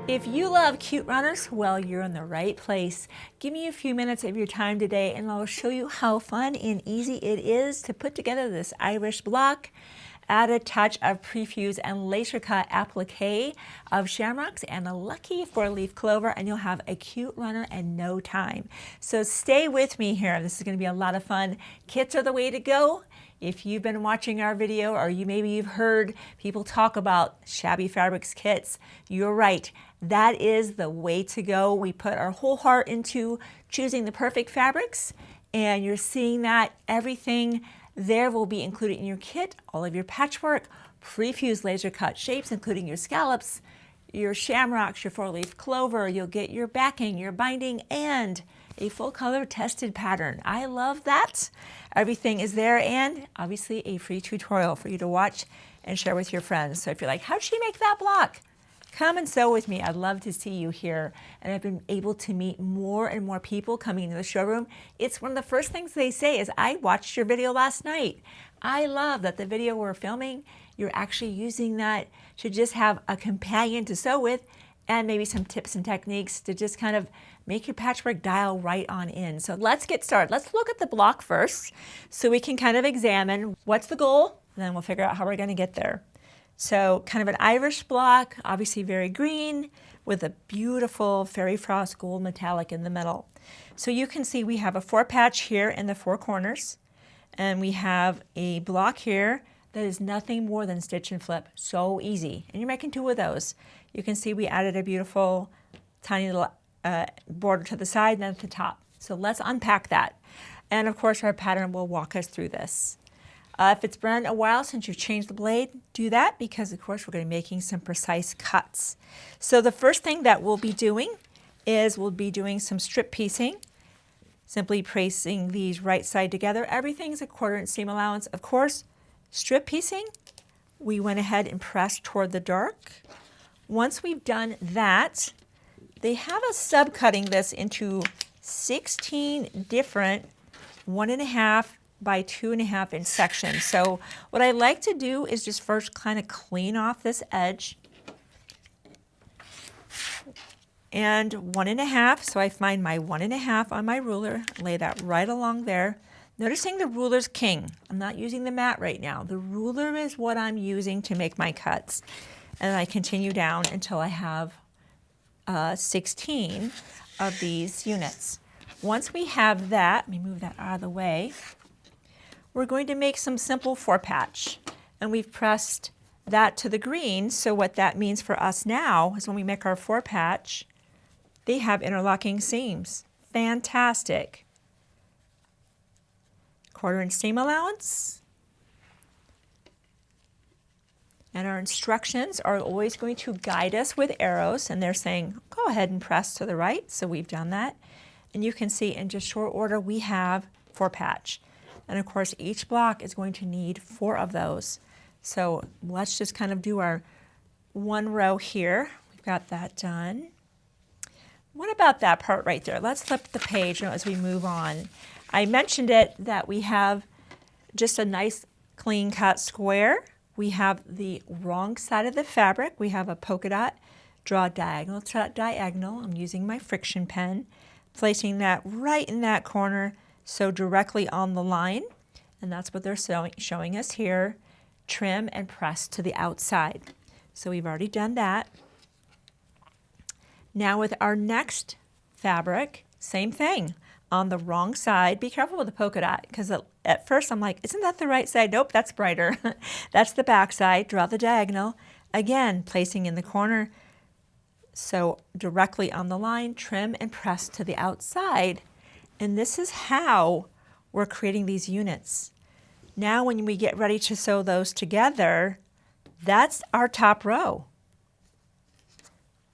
If you love cute runners, well, you're in the right place. Give me a few minutes of your time today and I'll show you how fun and easy it is to put together this Irish block. Add a touch of prefuse and laser cut applique of shamrocks and a lucky 4-leaf clover and you'll have a cute runner in no time. So stay with me here. This is going to be a lot of fun. Kits are the way to go. If you've been watching our video or maybe you've heard people talk about Shabby Fabrics kits, you're right. That is the way to go. We put our whole heart into choosing the perfect fabrics and you're seeing that everything there will be included in your kit, all of your patchwork, prefused laser cut shapes, including your scallops, your shamrocks, your 4-leaf clover. You'll get your backing, your binding, and a full color tested pattern. I love that. Everything is there and obviously a free tutorial for you to watch and share with your friends. So if you're like, how'd she make that block? Come and sew with me. I'd love to see you here. And I've been able to meet more and more people coming into the showroom. It's one of the first things they say is, I watched your video last night. I love that the video we're filming, you're actually using that to just have a companion to sew with and maybe some tips and techniques to just kind of make your patchwork dial right on in. So let's get started. Let's look at the block first so we can kind of examine what's the goal, and then we'll figure out how we're going to get there. So kind of an Irish block, obviously very green with a beautiful fairy frost gold metallic in the middle. So you can see we have a 4-patch here in the 4 corners and we have a block here that is nothing more than stitch and flip. So easy. And you're making 2 of those. You can see we added a beautiful tiny little border to the side and then at the top. So let's unpack that. And of course our pattern will walk us through this. If it's been a while since you've changed the blade, do that because of course we're going to be making some precise cuts. So the first thing that we'll be doing is we'll be doing some strip piecing. Simply placing these right side together. Everything's a 1/4" seam allowance. Of course, strip piecing, we went ahead and pressed toward the dark. Once we've done that, they have us subcutting this into 16 different 1.5 by 2.5 inch sections. So what I like to do is just first kind of clean off this edge. And 1.5, so I find my 1.5 on my ruler, lay that right along there. Noticing the ruler's king. I'm not using the mat right now. The ruler is what I'm using to make my cuts. And I continue down until I have 16 of these units. Once we have that, let me move that out of the way. We're going to make some simple 4-patch. And we've pressed that to the green. So what that means for us now is when we make our 4-patch, they have interlocking seams. Fantastic. 1/4" inch seam allowance. And our instructions are always going to guide us with arrows. And they're saying, go ahead and press to the right. So we've done that. And you can see in just short order, we have 4-patch. And of course, each block is going to need 4 of those. So let's just kind of do our 1 row here. We've got that done. What about that part right there? Let's flip the page as we move on. I mentioned it that we have just a nice clean cut square. We have the wrong side of the fabric. We have a polka dot, draw diagonal to diagonal. I'm using my friction pen, placing that right in that corner. So directly on the line, and that's what they're showing us here, trim and press to the outside. So we've already done that. Now with our next fabric, same thing. On the wrong side, be careful with the polka dot, because at first I'm like, isn't that the right side? Nope, that's brighter. That's the back side, draw the diagonal. Again, placing in the corner, so directly on the line, trim and press to the outside. And this is how we're creating these units. Now when we get ready to sew those together, that's our top row.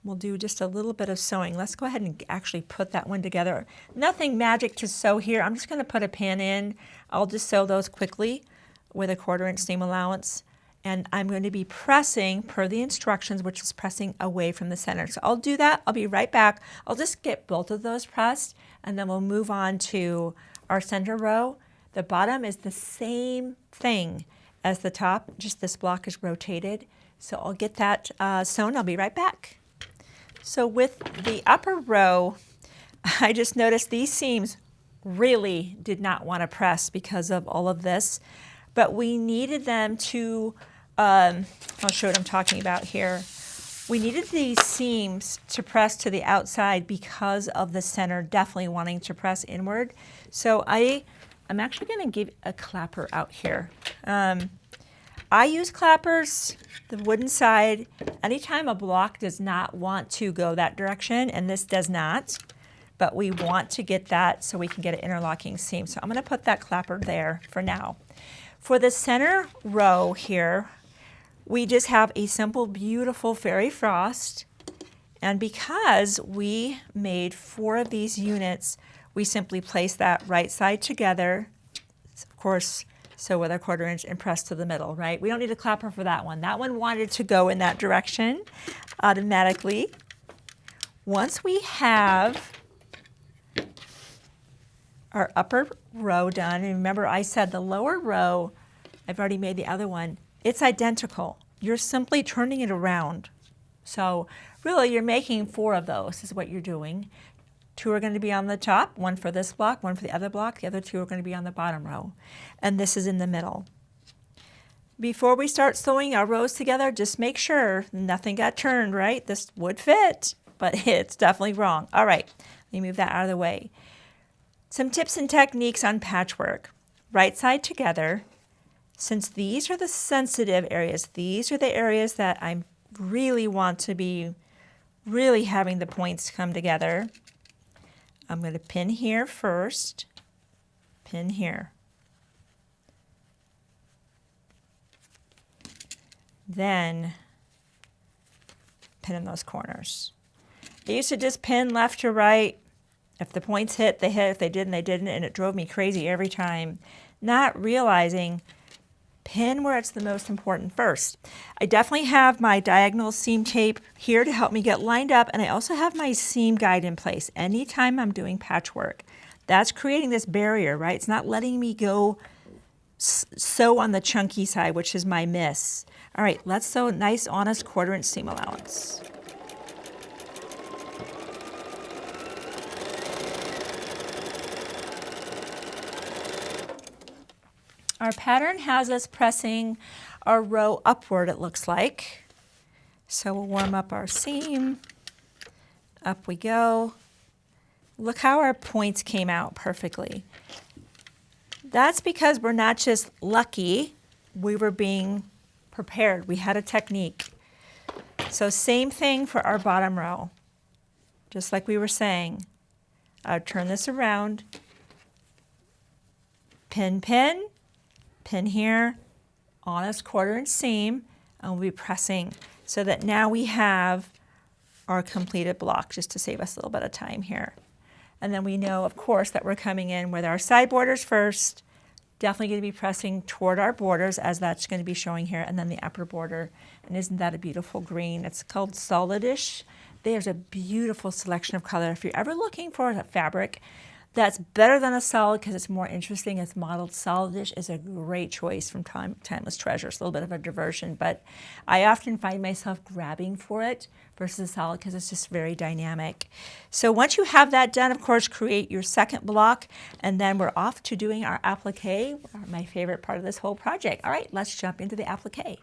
We'll do just a little bit of sewing. Let's go ahead and actually put that one together. Nothing magic to sew here. I'm just going to put a pin in. I'll just sew those quickly with a 1/4" inch seam allowance. And I'm going to be pressing per the instructions, which is pressing away from the center. So I'll do that. I'll be right back. I'll just get both of those pressed, and then we'll move on to our center row. The bottom is the same thing as the top, just this block is rotated. So I'll get that sewn. I'll be right back. So with the upper row, I just noticed these seams really did not want to press because of all of this, but we needed them to, I'll show what I'm talking about here. We needed these seams to press to the outside because of the center definitely wanting to press inward. So I'm actually going to give a clapper out here. I use clappers, the wooden side, anytime a block does not want to go that direction, and this does not, but we want to get that so we can get an interlocking seam. So I'm going to put that clapper there for now. For the center row here, we just have a simple, beautiful fairy frost. And because we made 4 of these units, we simply place that right side together, of course, so with our 1/4 inch and press to the middle, right? We don't need a clapper for that one. That one wanted to go in that direction automatically. Once we have our upper row done, and remember I said the lower row, I've already made the other one, it's identical. You're simply turning it around. So really you're making 4 of those is what you're doing. 2 are going to be on the top, 1 for this block, 1 for the other block, the other 2 are going to be on the bottom row. And this is in the middle. Before we start sewing our rows together, just make sure nothing got turned, right? This would fit, but it's definitely wrong. All right, let me move that out of the way. Some tips and techniques on patchwork. Right side together. Since these are the sensitive areas, these are the areas that I really want to be really having the points come together. I'm going to pin here first, pin here. Then pin in those corners. I used to just pin left to right. If the points hit, they hit. If they didn't, they didn't. And it drove me crazy every time, not realizing pin where it's the most important first. I definitely have my diagonal seam tape here to help me get lined up, and I also have my seam guide in place anytime I'm doing patchwork. That's creating this barrier, right? It's not letting me go sew on the chunky side, which is my miss. All right, let's sew a nice, honest 1/4 inch seam allowance. Our pattern has us pressing our row upward, it looks like. So we'll warm up our seam. Up we go. Look how our points came out perfectly. That's because we're not just lucky, we were being prepared. We had a technique. So same thing for our bottom row. Just like we were saying. I'll turn this around. Pin, pin. Pin here, honest 1/4 inch seam, and we'll be pressing so that now we have our completed block, just to save us a little bit of time here. And then we know, of course, that we're coming in with our side borders first, definitely going to be pressing toward our borders as that's going to be showing here, and then the upper border. And isn't that a beautiful green? It's called Solidish. There's a beautiful selection of color. If you're ever looking for a fabric that's better than a solid because it's more interesting, it's modeled solidish, is a great choice from Timeless Treasures. A little bit of a diversion, but I often find myself grabbing for it versus solid because it's just very dynamic. So once you have that done, of course, create your second block, and then we're off to doing our applique, my favorite part of this whole project. All right, let's jump into the applique.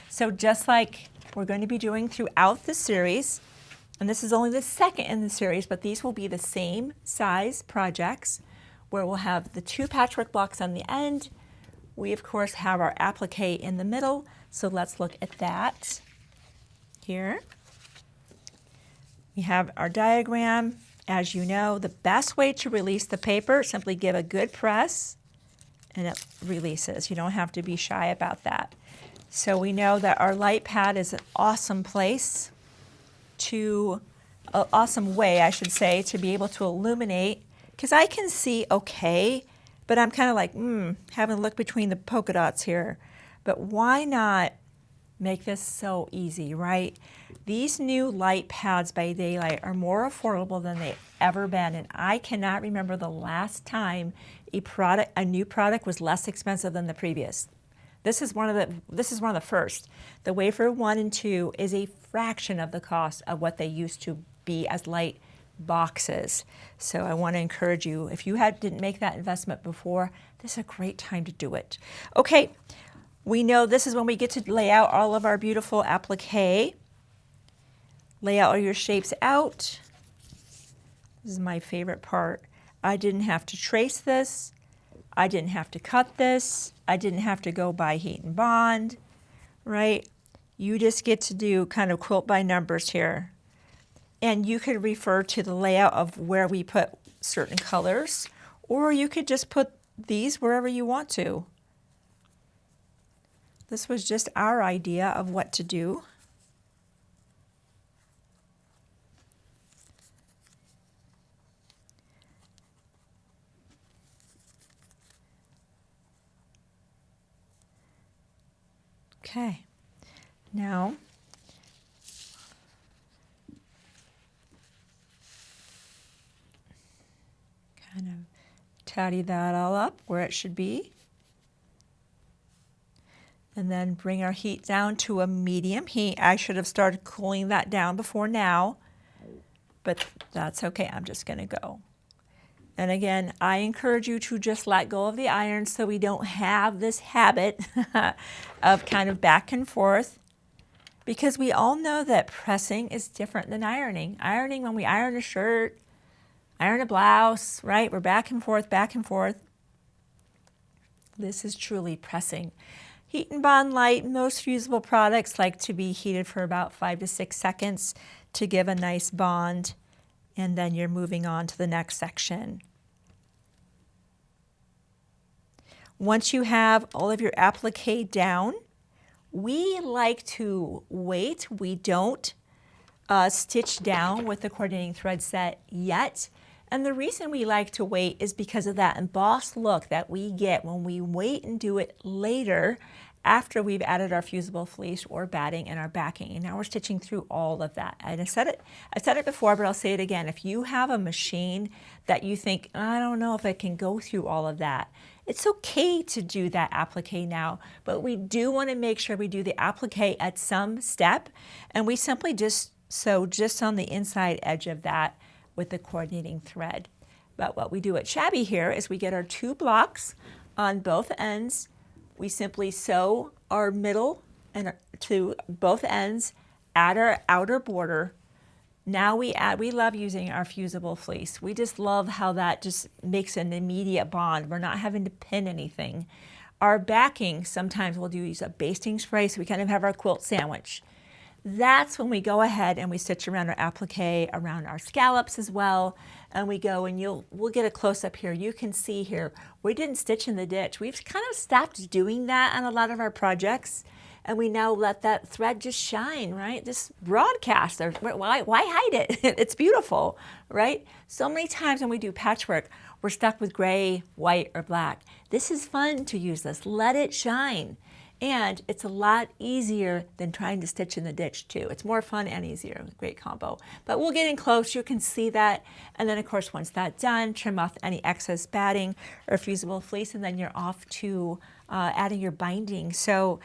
So just like we're going to be doing throughout the series, and this is only the second in the series, but these will be the same size projects where we'll have the 2 patchwork blocks on the end. We, of course, have our applique in the middle. So let's look at that here. We have our diagram. As you know, the best way to release the paper, simply give a good press and it releases. You don't have to be shy about that. So we know that our light pad is an awesome place awesome way, I should say, to be able to illuminate, because I can see okay, but I'm kind of like, having a look between the polka dots here. But why not make this so easy, right? These new light pads by Daylight are more affordable than they've ever been, and I cannot remember the last time a new product was less expensive than the previous. This is one of the first. The wafer 1 and 2 is a fraction of the cost of what they used to be as light boxes. So I want to encourage you, if you didn't make that investment before, this is a great time to do it. Okay, we know this is when we get to lay out all of our beautiful applique. Lay out all your shapes out. This is my favorite part. I didn't have to trace this. I didn't have to cut this. I didn't have to go by heat and bond, right? You just get to do kind of quilt by numbers here. And you could refer to the layout of where we put certain colors, or you could just put these wherever you want to. This was just our idea of what to do. Okay, now kind of tidy that all up where it should be. And then bring our heat down to a medium heat. I should have started cooling that down before now, but that's okay, I'm just gonna go. And again, I encourage you to just let go of the iron so we don't have this habit of kind of back and forth, because we all know that pressing is different than ironing. Ironing, when we iron a shirt, iron a blouse, right? We're back and forth, back and forth. This is truly pressing. Heat and bond light, most fusible products like to be heated for about 5 to 6 seconds to give a nice bond, and then you're moving on to the next section. Once you have all of your applique down, we like to wait. We don't stitch down with the coordinating thread set yet. And the reason we like to wait is because of that embossed look that we get when we wait and do it later after we've added our fusible fleece or batting and our backing. And now we're stitching through all of that. And I said it before, but I'll say it again. If you have a machine that you think, I don't know if I can go through all of that, it's okay to do that applique now, but we do want to make sure we do the applique at some step, and we simply just sew just on the inside edge of that with the coordinating thread. But what we do at Shabby here is we get our 2 blocks on both ends. We simply sew our middle and to both ends, add our outer border. Now we love using our fusible fleece. We just love how that just makes an immediate bond. We're not having to pin anything. Our backing, sometimes we'll use a basting spray, so we kind of have our quilt sandwich. That's when we go ahead and we stitch around our applique, around our scallops as well, and we go and we'll get a close-up here. You can see here, we didn't stitch in the ditch. We've kind of stopped doing that on a lot of our projects, and we now let that thread just shine, right? Just broadcast. Why hide it? It's beautiful, right? So many times when we do patchwork, we're stuck with gray, white, or black. This is fun to use this. Let it shine. And it's a lot easier than trying to stitch in the ditch too. It's more fun and easier, great combo. But we'll get in close, you can see that. And then of course, once that's done, trim off any excess batting or fusible fleece, and then you're off to adding your binding. So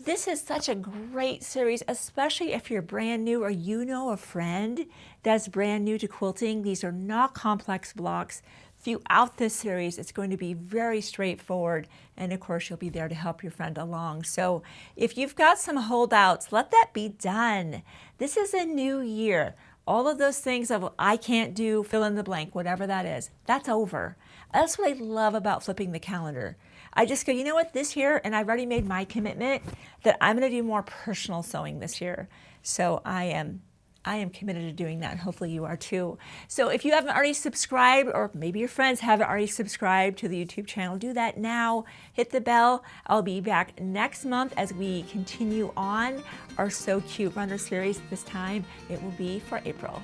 this is such a great series, especially if you're brand new or you know a friend that's brand new to quilting. These are not complex blocks. Throughout this series, it's going to be very straightforward, and of course, you'll be there to help your friend along. So if you've got some holdouts, let that be done. This is a new year. All of those things of I can't do, fill in the blank, whatever that is, that's over. That's what I love about flipping the calendar. I just go, you know what, this year, and I've already made my commitment that I'm going to do more personal sewing this year. So I am committed to doing that, and hopefully you are too. So if you haven't already subscribed, or maybe your friends haven't already subscribed to the YouTube channel, do that now. Hit the bell. I'll be back next month as we continue on our So Cute Runner series. This time it will be for April.